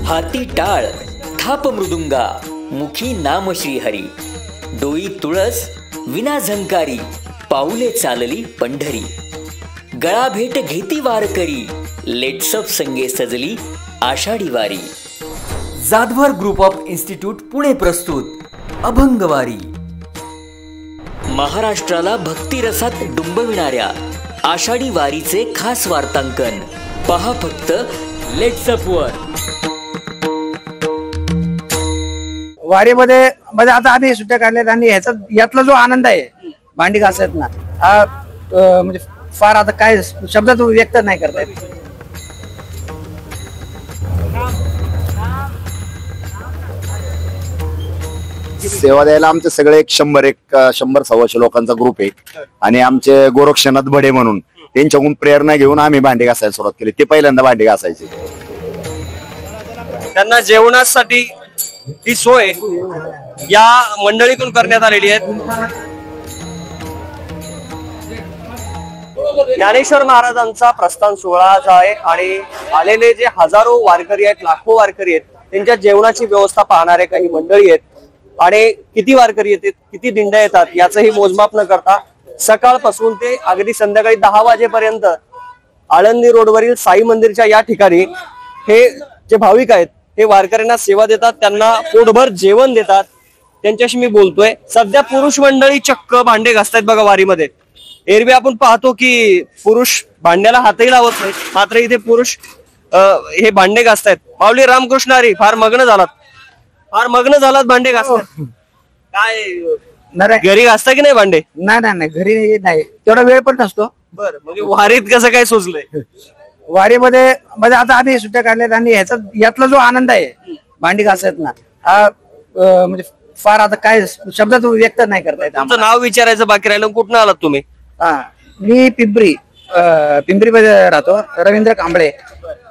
हाती टाळ थाप मृदुंगा मुखी नाम श्रीहरी डोई तुळस विना झंकारी पाऊले चालली पंढरी गळा भेट घेती वारकरी लेट्सअप संगे सजली आषाढी वारी। Jadhavar group of institute Pune प्रस्तुत अभंगवारी। महाराष्ट्राला भक्तिरसात डुंबविणाऱ्या आषाढी वारीचे खास वार्तांकन पहा फक्त लेट्सअप वर। वारीमध्ये म्हणजे आता आधी सुट्ट्या काढल्यात आणि यातला जो आनंद आहे भांडी घासत ना हा म्हणजे फार आता काय शब्दात व्यक्त नाही करता येत। सेवा द्यायला आमचे सगळे 100-150 लोकांचा ग्रुप आहे आणि आमचे गोरक्षनाथ भडे म्हणून त्यांच्याकडून प्रेरणा घेऊन आम्ही भांडी घासायला सुरुवात केली। ते पहिल्यांदा भांडी घासायचे। त्यांना जेवणासाठी ही सोय या मंडळीकडून करण्यात आलेली आहे। ज्ञानेश्वर महाराजांचा प्रस्थान सोहळा आहे आणि आलेले जे हजारो वारकरी आहेत, लाखो वारकरी आहेत, त्यांच्या जेवणाची व्यवस्था पाहणारे काही मंडळी आहेत आणि किती वारकरी येतात, किती दिंड्या येतात याचंही मोजमाप न करता सकाळपासून ते अगदी संध्याकाळी 10 वाजेपर्यंत आळंदी रोडवरील साई मंदिरच्या या ठिकाणी हे जे भाविक आहेत हे वारकऱ्यांना सेवा देतात, त्यांना पोटभर जेवण देतात। त्यांच्याशी मी बोलतोय। सध्या पुरुष मंडळी चक्क भांडे घासतायत बघा वारीमध्ये। एरवी आपण पाहतो की पुरुष भांड्याला हातही लावत नाहीत, मात्र इथे पुरुष हे भांडे घासतायत। माऊली रामकृष्ण हरी फार मग्न झालात भांडे घासतायत। काय घरी घासता की नाही भांडे? नाही घरी नाही, तेवढा वेळ पण नसतो। बरं, म्हणजे वारीत कसं काय सुचलंय? वारीमध्ये म्हणजे आता आधी सुट्ट्या काढल्यात आणि यातला जो आनंद आहे भांडी घासत ना हा म्हणजे फार आता काय शब्दात व्यक्त नाही करता येत। तुमचं नाव विचारायचं बाकी राहिलं, कुठनं आलात तुम्ही? मी पिंपरीमध्ये राहतो। रवींद्र कांबळे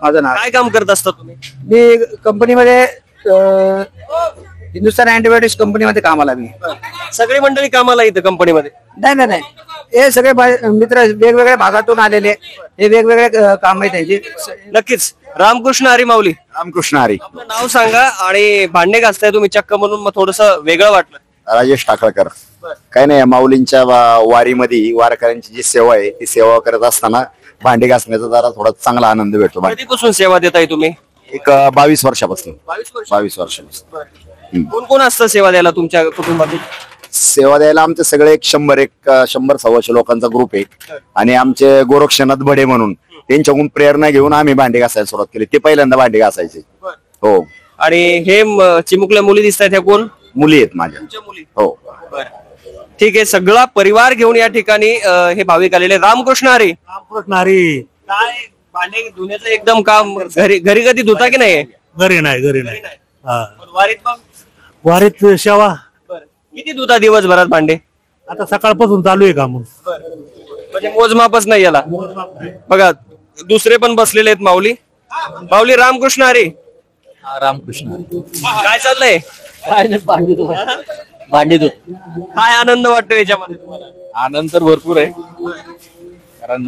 माझं नाव। काय काम करत असता तुम्ही? मी कंपनीमध्ये हिंदुस्तान अँटीबायोटिक्स कंपनीमध्ये कामाला। मी सगळी मंडळी कामाला इथं कंपनीमध्ये? नाही, हे सगळे मित्र वेगवेगळ्या भागातून आलेले, हे वेगवेगळे काम आहे त्यांची। नक्कीच। रामकृष्ण हरी माऊली। रामकृष्ण हरी। आपलं नाव सांगा आणि भांडे घासताय तुम्ही चक्क म्हणून मग थोडस वेगळं वाटलं। राजेश टाकळकर। काय नाही, माऊलींच्या वारीमध्ये वारकऱ्यांची जी सेवा आहे ती सेवा करत असताना भांडी घासण्याचा जरा थोडा चांगला आनंद भेटतो। कधीपासून सेवा देताय तुम्ही? एक 22 वर्षापासून। 22 वर्षापासून। कोण असतं सेवा द्यायला तुमच्या कुटुंबातून? सेवा द्यायला आमचे सगळे 100-150 लोकांचा ग्रुप आहे आणि आमचे गोरक्षनाथ भडे म्हणून त्यांच्याकडून प्रेरणा घेऊन आम्ही भांडी घासायला सुरुवात केली। ते पहिल्यांदा भांडी घासायचे। हो। आणि हे चिमुकल्या मुली दिसतात, ह्या कोण? मुली आहेत माझ्या। मुली? हो। ठीक आहे। सगळा परिवार घेऊन या ठिकाणी हे भाविक आलेले। रामकृष्ण हरी। रामकृष्ण हरी। काय भांडे धुण्याचं एकदम काम घरी कधी धुता की नाही? घरी नाही। वारीत मग? वारीत सेवा किती धुता दिवसभरात भांडे? आता सकाळपासून चालू आहे काम। म्हणजे मोजमापच नाही याला। बघा दुसरे पण बसलेले आहेत माऊली। माऊली रामकृष्ण हरी। रामकृष्ण। काय चाललंय? भांडी धुत काय आनंद वाटतो याच्यामध्ये तुम्हाला? आनंद तर भरपूर आहे, कारण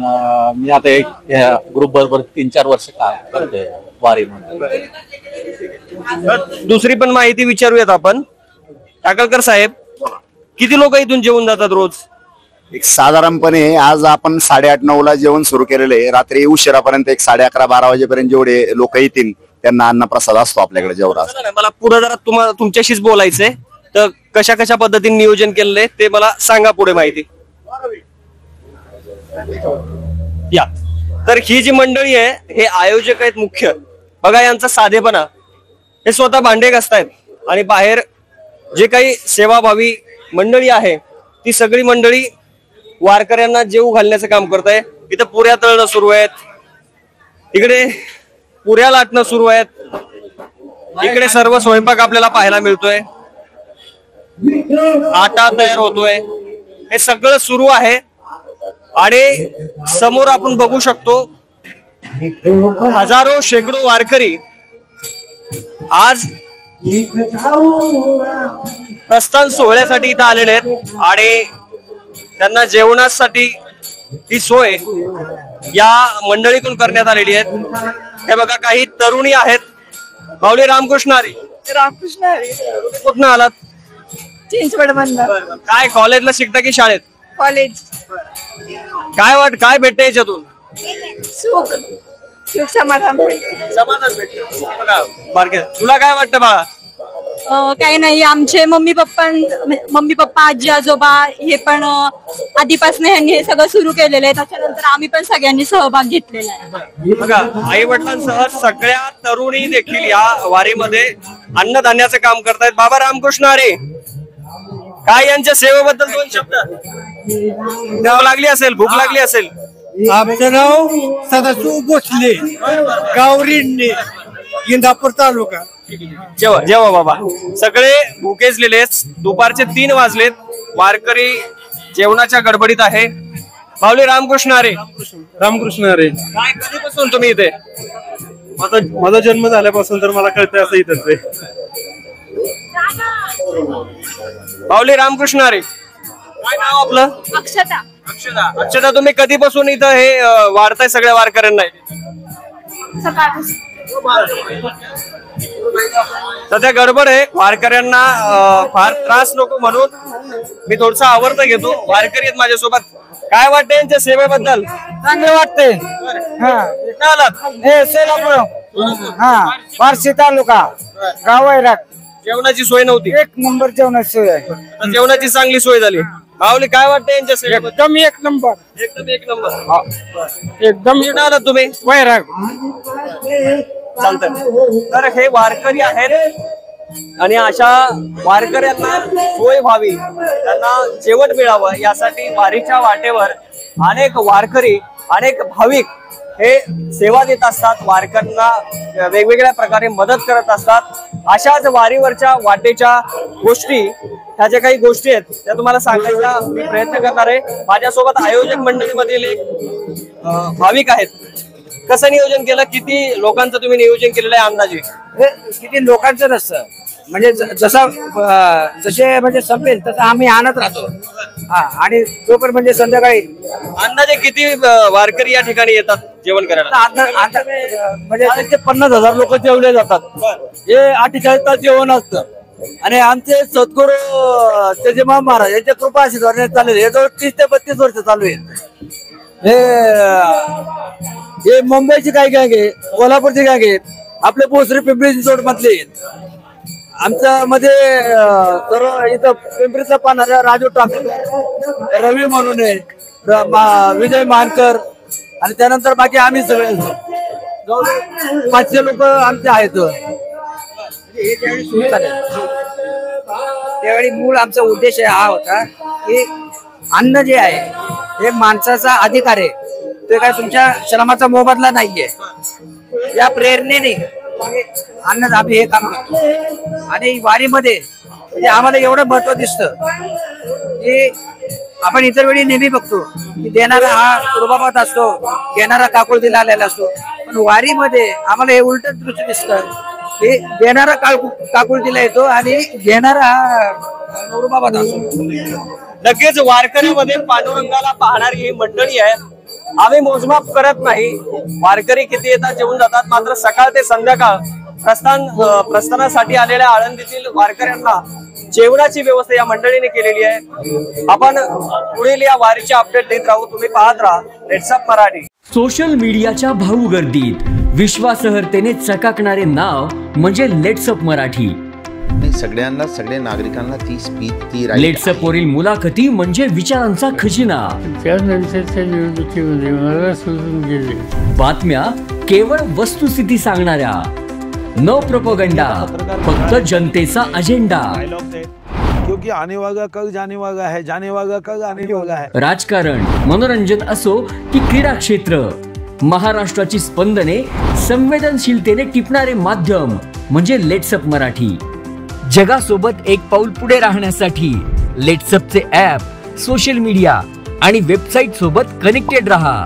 मी आता एक ग्रुप बरोबर 3-4 वर्ष काम करतोय वारीमध्ये। दुसरी पण माहिती विचारूयात आपण। टाकळकर साहेब, किती लोक इथून जेवून जातात रोज? एक साधारणपणे आज आपण 8:30-9 ला जेवण सुरू केलेलं आहे। रात्री उशिरापर्यंत एक 11:30-12 वाजेपर्यंत जेवढे लोक येतील त्यांना अन्न प्रसाद असतो आपल्याकडे जेवढा। मला पुढे जरा तुमच्याशीच बोलायचंय, तर कशा पद्धतीने नियोजन केलंय ते मला सांगा पुढे माहिती। या तर ही जी मंडळी आहे हे आयोजक आहेत मुख्य। बघा यांचा साधेपणा, हे स्वतः भांडे घासतायत आणि बाहेर जे काही सेवाभावी मंडळी आहे ती सगळी मंडळी वारकऱ्यांना जेवू घालण्याचं काम करत आहे। इथं पुऱ्या तळणं सुरू आहेत, इकडे पुऱ्या लाटणं सुरू आहेत, इकडे सर्व स्वयंपाक आपल्याला पाहायला मिळतोय, आटा तयार होतोय, हे सगळं सुरू आहे। आणि समोर आपण बघू शकतो हजारो शेकडो वारकरी आज प्रस्थान सोहळ्यासाठी इथं आलेले आहेत आणि त्यांना जेवणासाठी ही सोय या मंडळीतून करण्यात आलेली आहेत. हे बघा काही तरुणी आहेत. माऊली रामकृष्ण हरी. रामकृष्ण हरी. कुठनं आलात? चिंचवड मधनं. काय कॉलेजला शिकता की शाळेत? कॉलेज. काय भेटते याच्यातून? सुख सुख समाधान. समाधान भेटते. बघा बारके, तुला काय वाटतं बाळा? काही नाही, आमचे मम्मी पप्पा आजी आजोबा हे पण आधीपासून ह्यांनी हे सगळं सुरू केलेलं आहे. त्याच्यानंतर आम्ही पण सगळ्यांनी सहभाग घेतलेला आहे. बघा आई वडिलांसह सगळ्या तरुणी देखील या वारीमध्ये अन्नधान्याचं काम करतायत. बाबा रामकृष्ण हरी, काय यांच्या सेवेबद्दल 2 शब्द? भूक लागली असेल, भूक लागली असेल. आमचं नाव सदाशिव भोसले, गावरिंडे, इंदापूर तालुका. जेव्हा बाबा सगळे भुकेजलेले, दुपारचे 3 वाजलेत, वारकरी जेवणाच्या गडबडीत आहे. माऊली रामकृष्ण हरी. रामकृष्ण हरी. काय कधीपासून तुम्ही इथे? माझा जन्म झाल्यापासून तर मला कळतंय असं इथंच आहे. माऊली रामकृष्ण हरी. काय नाव आपलं? अक्षता. अक्षता, तुम्ही कधीपासून इथं हे वाढताय सगळ्या वारकऱ्यांना? सकाळपासून. सध्या गडबड आहे, वारकऱ्यांना फार त्रास नको म्हणून मी थोडसा आवर्त घेतो. वारकरी आहेत माझ्यासोबत. काय वाटतं यांच्या सेवेबद्दल? चांगले वाटते. कुठं आलात? हे सोलापूर, बार्शी तालुका, गाव वैराग. जेवणाची सोय नव्हती? 1 नंबर जेवणाची सोय आहे. आता जेवणाची चांगली सोय झाली. माऊली काय वाटतं यांच्या सेवेबद्दल? एकदम 1 नंबर. एकदम 1 नंबर. एकदम कुठं आलात तुम्ही? वैराग. चालतं. तर हे वारकरी आहेत आणि अशा वारकऱ्यांना सोय व्हावी, त्यांना जेवण मिळावं यासाठी वारीच्या वाटेवर अनेक वारकरी, अनेक भाविक हे सेवा देत असतात. वारकऱ्यांना वेगवेगळ्या प्रकारे मदत करत असतात. अशाच वारीवरच्या वाटेच्या गोष्टी, ह्या ज्या काही गोष्टी आहेत त्या तुम्हाला सांगायचा मी प्रयत्न करणार आहे. माझ्यासोबत आयोजक मंडळीमधील एक भाविक आहेत. कसं नियोजन केलं? किती लोकांचं तुम्ही नियोजन केलेलं आहे अंदाजे? किती लोकांचं नसतं, म्हणजे जसे म्हणजे संपेल तसं आम्ही आणत राहतो. आणि तो पण म्हणजे संध्याकाळी अंदाजे किती वारकरी या ठिकाणी येतात जेवण करायला? म्हणजे 50,000 लोक जेवले जातात. हे 48 तास जेवण असतं. आणि आमचे सद्गुरू तेजमाम महाराज यांच्या कृपा आशीर्वादाने चालू आहे. हे जवळ 30 ते 32 वर्ष चालू आहे. हे मुंबईची काही गँग आहे, कोल्हापूरची गँग आहे, आपले भोसरी पिंपरी चिंचवड मधले आहेत. आमच्या मध्ये सर्व इथं पिंपरीचा पाहणारा राजू टाके, रवी म्हणून आहे, विजय मानकर, आणि त्यानंतर बाकी आम्ही सगळे 500 लोक आमचे आहेत. त्यावेळी मूळ आमचा उद्देश हा होता की अन्न जे आहे हे माणसाचा अधिकार आहे. ते काय तुमच्या श्रमाचा मोबदला नाहीये. या प्रेरणेने अन्न आम्ही हे काम करतो. आणि वारीमध्ये म्हणजे आम्हाला एवढं महत्व दिसतं की आपण इतर वेळी नेहमी बघतो की देणारा हा रुबाबात असतो, घेणारा काकुळतीला आलेला असतो. पण वारीमध्ये आम्हाला हे उलट दृश्य दिसतं की देणारा काकुळतीला येतो आणि घेणारा हा रुबाबात असतो. नक्कीच वारकऱ्यामध्ये पांडुरंगाला पाहणारी ही मंडळी आहे. आम्ही मोजमाप करत नाही वारकरी किती येतात, जेवून जातात. मात्र सकाळ ते संध्याकाळ प्रस्थानासाठी आलेल्या आळंदीतील वारकऱ्यांना जेवणाची व्यवस्था या मंडळीने केलेली आहे. आपण पुढील या वारीचे अपडेट देत राहू. तुम्ही पाहत राहा लेट्सअप मराठी. सोशल मीडियाच्या भाऊ गर्दीत विश्वासार्हतेने चकाकणारे नाव म्हणजे लेट्सअप मराठी. सगळ्यांना, सगळ्या नागरिकांना ती स्पीच, ती लेट्सअप वरील मुलाखती म्हणजे विचारांचा खजिना. त्यानंतरच्या निवडणुकीमध्ये मला सोडून गेले. बातम्या केवळ वस्तुस्थिती सांगणाऱ्या, न प्रोपगंडा, फक्त जनतेचा अजेंडा. क्योंकि आने वाला कल जाने वाला है, जाने वाला कल आने वाला है. राजकारण, मनोरंजन असो की क्रीडा क्षेत्र, महाराष्ट्राची स्पंदने संवेदनशीलतेने टिपणारे माध्यम म्हणजे लेट्सअप मराठी. जगासोबत एक पाऊल पुढे राहण्यासाठी लेट्सअपचे ॲप, सोशल मीडिया आणि वेबसाईट सोबत कनेक्टेड रहा.